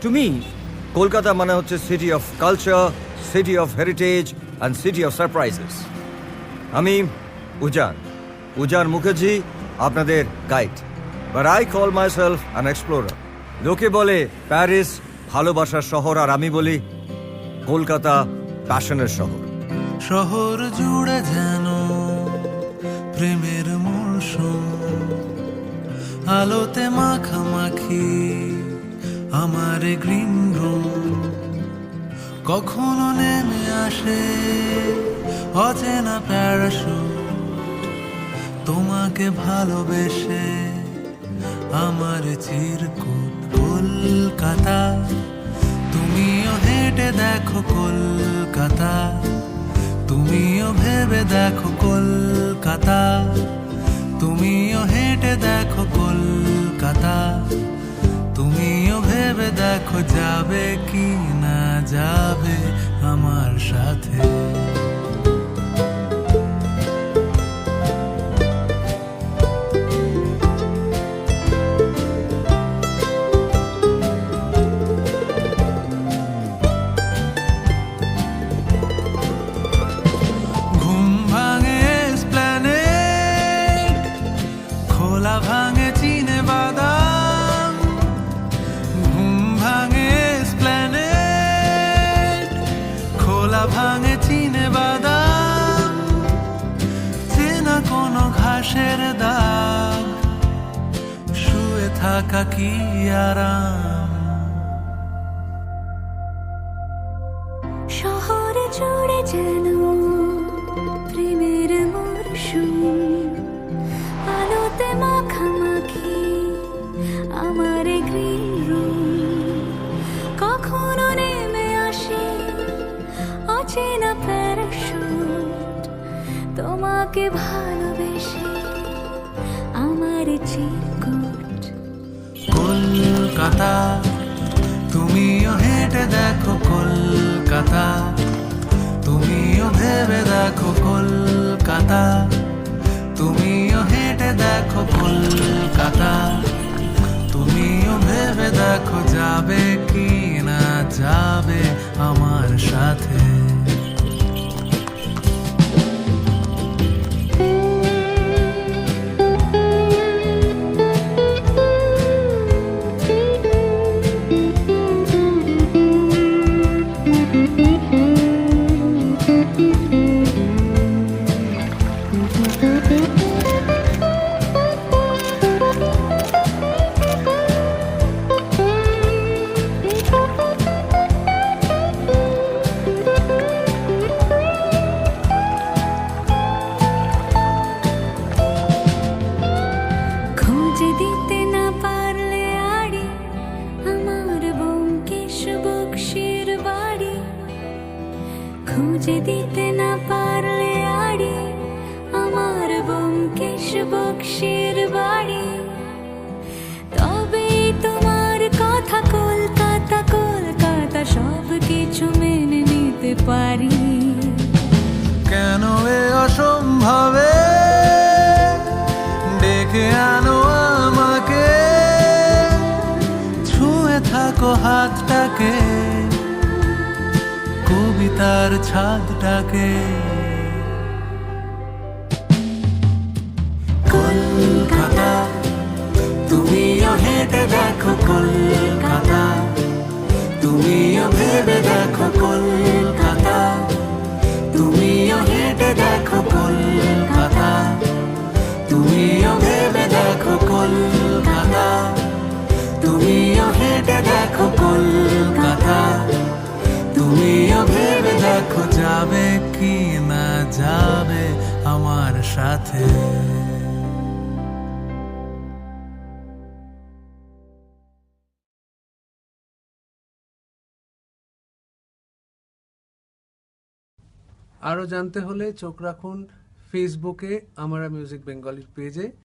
To me, Kolkata মানে হচ্ছে city of culture, city of heritage and city of surprises. আমি উজান মুখার্জি, আপনাদের guide, but I call my self an explorer. লোকে বলে Paris ভালোবাসার শহর, আর আমি বলি কলকাতা প্যাশনের শহর। শহর জুড়ে যেন প্রেমের মৌসুম, আলোতে মাখামাখি আমার গ্রিন রুম। কখনো নেমে আসে অচেনা প্যারাশুট, তোমাকে ভালোবেসে আমার চিরকুট। কলকাতা, তুমিও হেঁটে দেখো কলকাতা, তুমিও ভেবে দেখো কলকাতা, তুমিও হেঁটে দেখো কলকাতা, তুমিও ভেবে দেখো যাবে কি না যাবে আমার সাথে। ঘুম ভাঙে এসপ্ল্যানেড, খোলা ভাঙে চিনে বাদাম। ঘুম ভাঙে এসপ্ল্যানেড, খোলা ভাঙে চিনে বাদাম। চেনা কোনো ঘাসের দাগ, শুয়ে থাকা কি আরাম। শহর জুড়ে যেন প্রেমের মরশুম, আলোতে মাখামাখি আমার গ্রিন রুম। কখনো নেমে আসে অচেনা প্যারাশুট, তোমাকে ভালোবেসে আমার চিরকুট। কলকাতা, তুমিও হেঁটে দেখো কলকাতা, তুমিও ভেবে দেখো কলকাতা, তুমিও হেঁটে দেখো কলকাতা, তুমিও ভেবে দেখো যাবে কি না যাবে আমার সাথে। খোঁজ দিতে না পারলে আড়ি আমার ব্যোমকেশ বক্সির বাড়ি। খোঁজ দিতে না পারলে আড়ি আমার ব্যোমকেশ বক্সির বাড়ি। তবে তোমার কথা কলকাতা, কলকাতা সব কিছু মেনে নিতে পারি। কেন এ অসম্ভবে ডেকে আনো আমাকে, ছুঁয়ে থাকো হাতটাকে, কবিতার ছাদটাকে। কলকাতা, তুমিও হেঁটে দেখো কলকাতা, তুমিও ভেবে দেখো কলকাতা, তুমিও হেঁটে দেখো কলকাতা, তুমিও ভেবে দেখো কলকাতা, তুমিও হেঁটে দেখো কলকাতা, তুমিও ভেবে দেখো যাবে কি না যাবে আমার সাথে। আরও জানতে হলে চোখ রাখুন ফেসবুকে আমরা মিউজিক বেঙ্গলির পেজে।